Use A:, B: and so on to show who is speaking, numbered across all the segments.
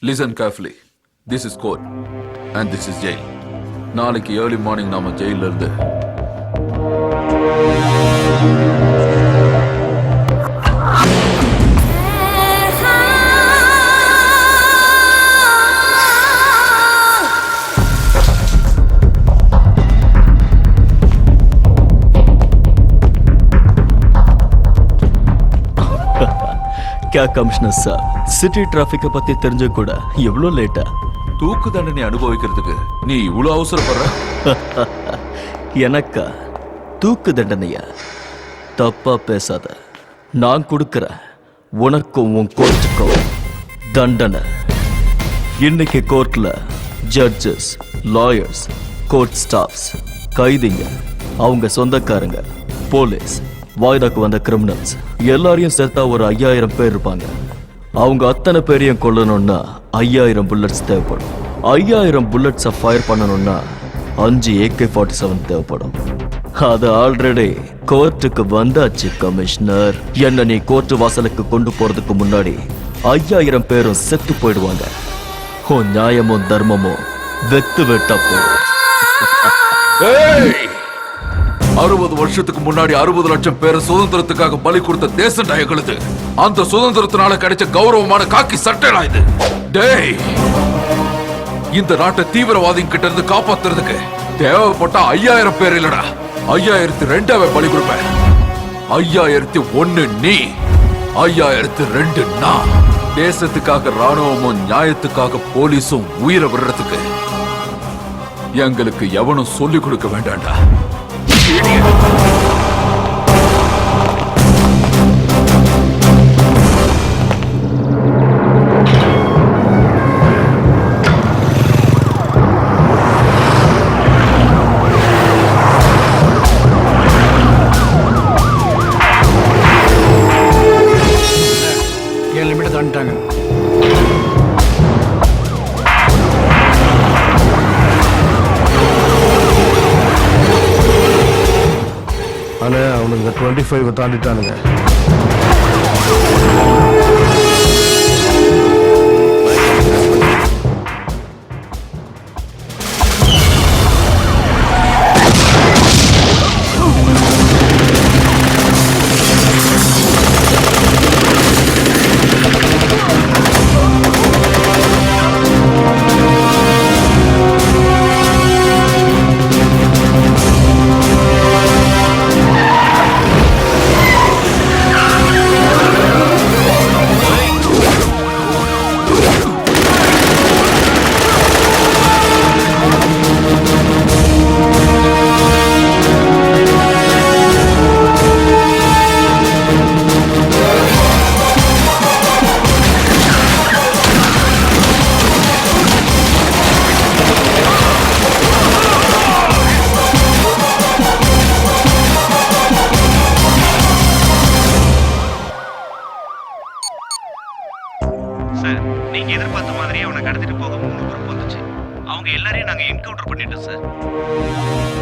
A: Listen carefully. This is court and this is jail. நாளைக்கு early morning நாம ஜெயில இருந்து
B: क्या कमिश्नर साहब சிட்டி டிராஃபிக்கை பத்தி தெரிஞ்ச கூட எவ்வளோ லேட்டா?
A: தூக்கு தண்டனை அனுபவிக்கிறதுக்கு நீ இவ்வளவு அவசரப்படுற?
B: எனக்கா தூக்கு தண்டனையா? தப்பா பேசாத. நான் கொடுக்கிறேன் உனக்கும் உன் கோர்ட்டுக்கும் தண்டனை. இன்னைக்கு கோர்ட்ல ஜட்ஜஸ், லாயர்ஸ், கோர்ட் ஸ்டாஃப்ஸ், கைதிங்க, அவங்க சொந்தக்காரங்க, போலீஸ், வாய்தாக்கு வந்த கிரிமினல்ஸ் எல்லாரையும் சேர்த்தா ஒரு 5000 பேர் இருப்பாங்க. அவங்க அத்தனை பேரையும் கொல்லணும்னா 5000 புல்லட்ஸ் தேவைப்படும். 5000 புல்லட்ஸை ஃபயர் பண்ணணும்னா 5 AK-47 தேவைப்படும். அது ஆல்ரெடி கோர்ட்டுக்கு வந்தாச்சு கமிஷனர். என்ன நீ கோர்ட்டு வாசலுக்கு கொண்டு போறதுக்கு முன்னாடி 5000 பேரும் செத்து போயிடுவாங்க. உன் நியாயமும் தர்மமும் வெத்து வெட்டா போயிடும்.
A: 60 வருஷத்துக்கு முன்னாடி 60 லட்சம் பேரை சுதந்திரத்துக்காக பலி கொடுத்த தேசம் எங்களுது. அந்த சுதந்திரத்தினால கிடைச்ச கௌரவமான காக்கி சட்டைடா இது. டேய், இந்த நாட்டை தீவிரவாதிங்க கிட்ட இருந்து காப்பாத்துறதுக்கு தேவைப்பட்ட 5000 பேர் இல்லடா, 5002 பலி கொடுப்பேன். 5001 நீ, 5002 நான். தேசத்துக்காக ராணுவமும் நியாயத்துக்காக போலீஸும் உயிரை விடுறதுக்கு எங்களுக்கு எவனும் சொல்லிக் கொடுக்க வேண்டாம்டா.
C: என் லிமிட்டை தாண்டிட்டாங்க.
D: ஆனால் அவனுங்க 25 தாண்டிட்டானுங்க.
E: சார், நீங்க எதிர்பார்த்த மாதிரியே அவனை கடத்திட்டு போக 3 குரூப் வந்துச்சு. அவங்க எல்லாரையும் நாங்க என்கவுண்டர் பண்ணிட்டோம் சார்.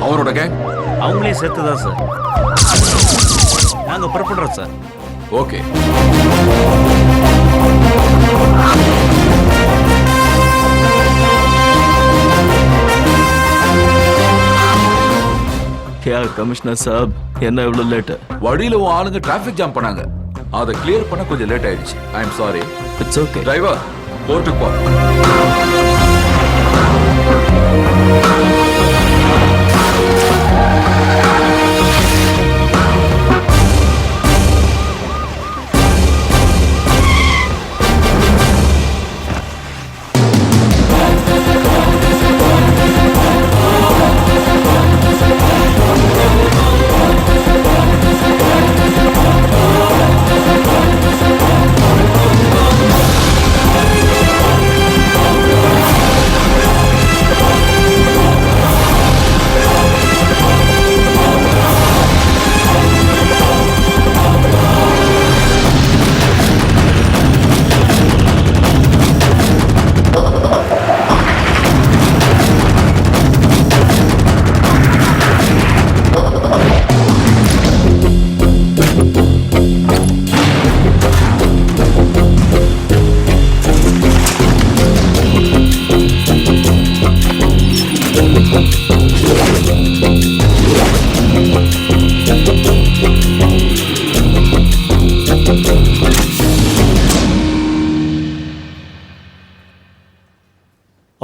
A: அவரோட கேங்
E: அவங்களே சேர்த்துதான் சார். நாங்க புறப்படுறோம் சார்.
A: ஓகே.
B: கமிஷனர் சாப், என்ன இவ்வளவு லேட்?
A: வழியில உன் ஆளுங்க டிராபிக் ஜாம் பண்ணாங்க. அதை கிளியர் பண்ண கொஞ்சம் லேட் ஆயிடுச்சு. I am sorry.
B: It's okay.
A: Driver, கோர்ட்டுக்கு போ.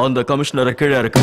B: அந்த கமிஷனரை கீழே இருக்கு.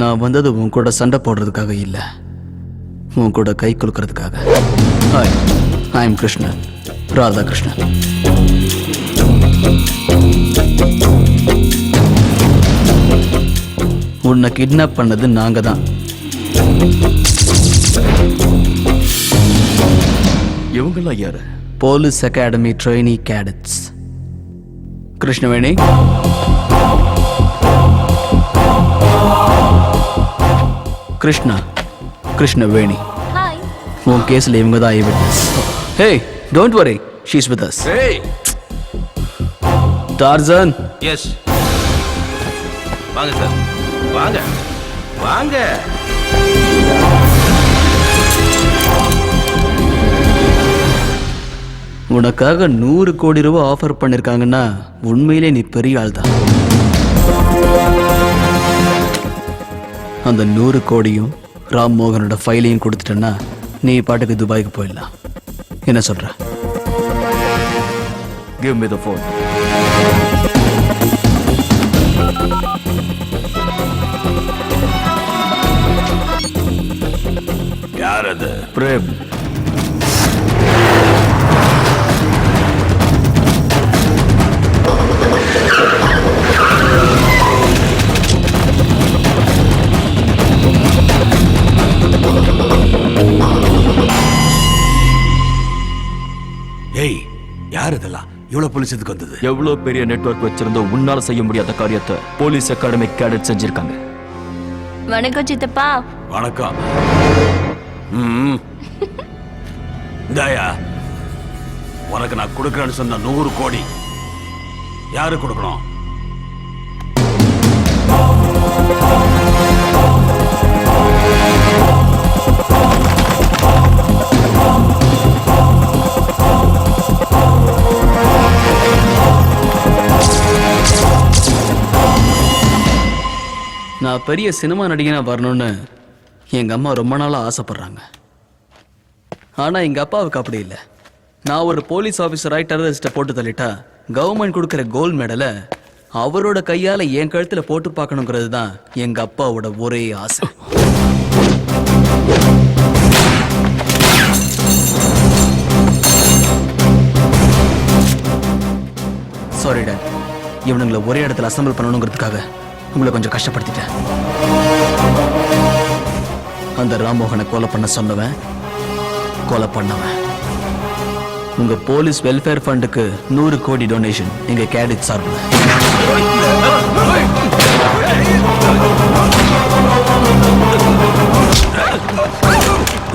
C: நான் வந்தது உன் கூட சண்டை போடுறதுக்காக இல்ல, உன் கூட கை குலுக்கிறதுக்காக. Hi, I am Krishnan, Radhakrishnan. உன்னை கிட்னாப் பண்ணது நாங்க தான்.
B: இவங்கெல்லாம் யாரு?
C: Police academy trainee cadets. Krishnaveni, Krishnaveni. உன் கேஸ்ல இவங்க தான் eye witness. Hey, don't worry, she is with us.
A: ஏய்,
C: டார்சன்.
E: எஸ், வாங்க சார், வாங்க வாங்க.
C: உனக்காக 100 கோடி ரூபாய் ஆஃபர் பண்ணிருக்காங்கன்னா உண்மையிலே நீ பெரிய ஆள் தான். அந்த 100 கோடியும் ராம் மோகனோட ஃபைலையும் கொடுத்துட்டேன்னா நீ பாட்டுக்கு துபாய்க்கு போயிடலாம். என்ன சொல்ற?
B: Give me the phone.
A: யார் அது?
B: பிரேம்.
F: ஏய், யார் இதெல்லாம்? இவ்வளவு போலீஸ் எதுக்கு வந்தது?
B: எவ்வளவு பெரிய நெட்வொர்க் வச்சிருந்தோ உன்னால செய்ய முடியாத காரியத்தை போலீஸ் அகாடமி கேடட் செஞ்சிருக்காங்க.
G: வணக்கம் சித்தப்பா.
F: வணக்கம். இந்தாயா, உனக்கு நான் கொடுக்கறேன்னு சொன்ன 100 கோடி யாரு கொடுக்கணும்?
C: நான் பெரிய சினிமா நடிகனா வரணும்னு எங்க அம்மா ரொம்ப நாளா ஆசைப்படுறாங்க. ஆனா எங்க அப்பாவுக்கு அப்படி இல்லை. நான் ஒரு போலீஸ் ஆஃபீஸராய் டெரரிஸ்ட்டை போட்டு தள்ளிட்டா கவர்மெண்ட் கொடுக்குற கோல்டு மெடலை அவரோட கையால என் கழுத்துல போட்டு பார்க்கணுங்கிறது தான் எங்க அப்பாவோட ஒரே ஆசை. சாரி டாட், இவனுங்களை ஒரே இடத்துல அசம்பிள் பண்ணணுங்கிறதுக்காக உங்களை கொஞ்சம் கஷ்டப்படுத்திட்டேன். அந்த ராம்மோகனை கொலை பண்ண சொன்னவன் கொலை பண்ணவன். உங்க போலீஸ் வெல்ஃபேர் ஃபண்டுக்கு 100 கோடி டொனேஷன் எங்க கேடட் சார்பில்.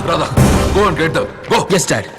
A: Brother, go and get them. Go.
C: S dot.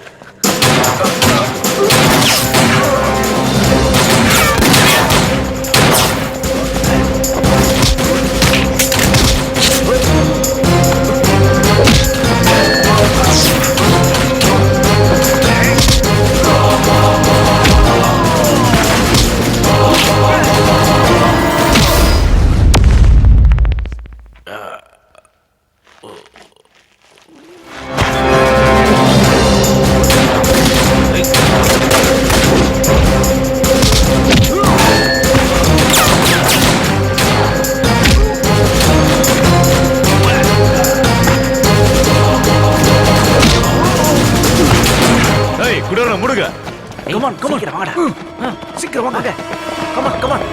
D: ஏய் குடோன முடுங்க.
E: கமான் கமான் வாடா சீக்கிரம் வாங்க கமான் கமான்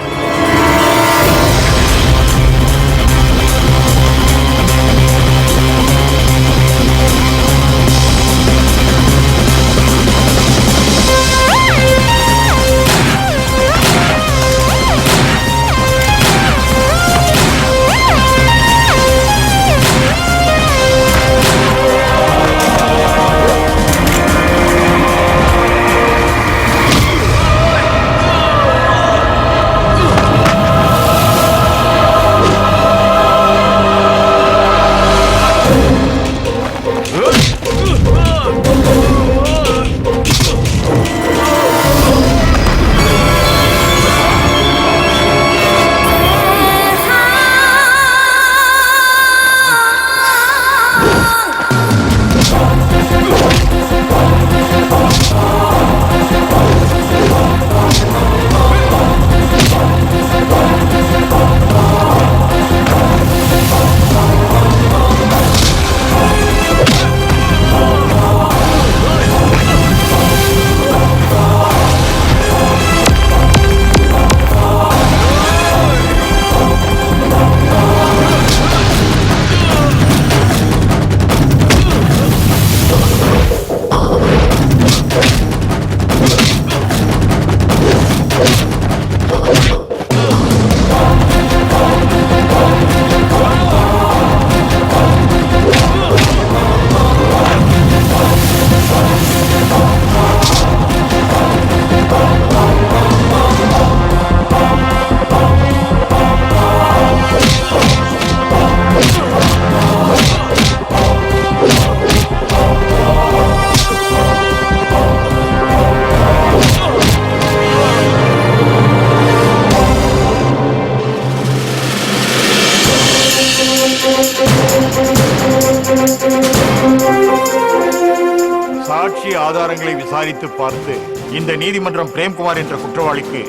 H: சாட்சி ஆதாரங்களை விசாரித்து பார்த்து இந்த நீதிமன்றம் பிரேம்குமார் என்ற குற்றவாளிக்கு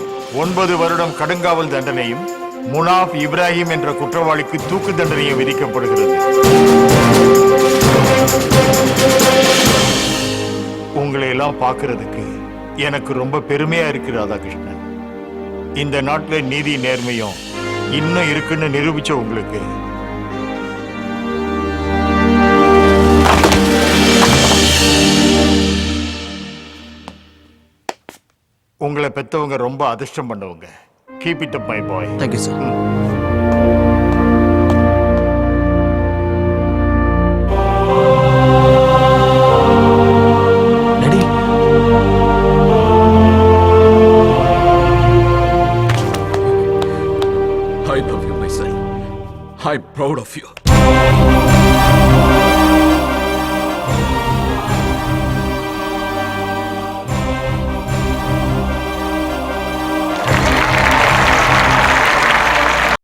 H: 9 வருடம் கடுங்காவல் தண்டனையும் முனாஃப் இப்ராஹிம் என்ற குற்றவாளிக்கு தூக்கு தண்டனையும் விதிக்கப்படுகிறது. உங்களை எல்லாம் பார்க்கிறதுக்கு எனக்கு ரொம்ப பெருமையா இருக்கு ராதாகிருஷ்ணன். இந்த நாட்டுல நீதி நேர்மையும் இன்னும் இருக்குன்னு நிரூபிச்ச உங்களுக்கு உங்களை பெத்தவங்க ரொம்ப அதிர்ஷ்டம் பண்ணவங்க. Keep it up my boy.
C: Thank you sir.
E: Daddy
A: I love you, my son. I'm proud of you.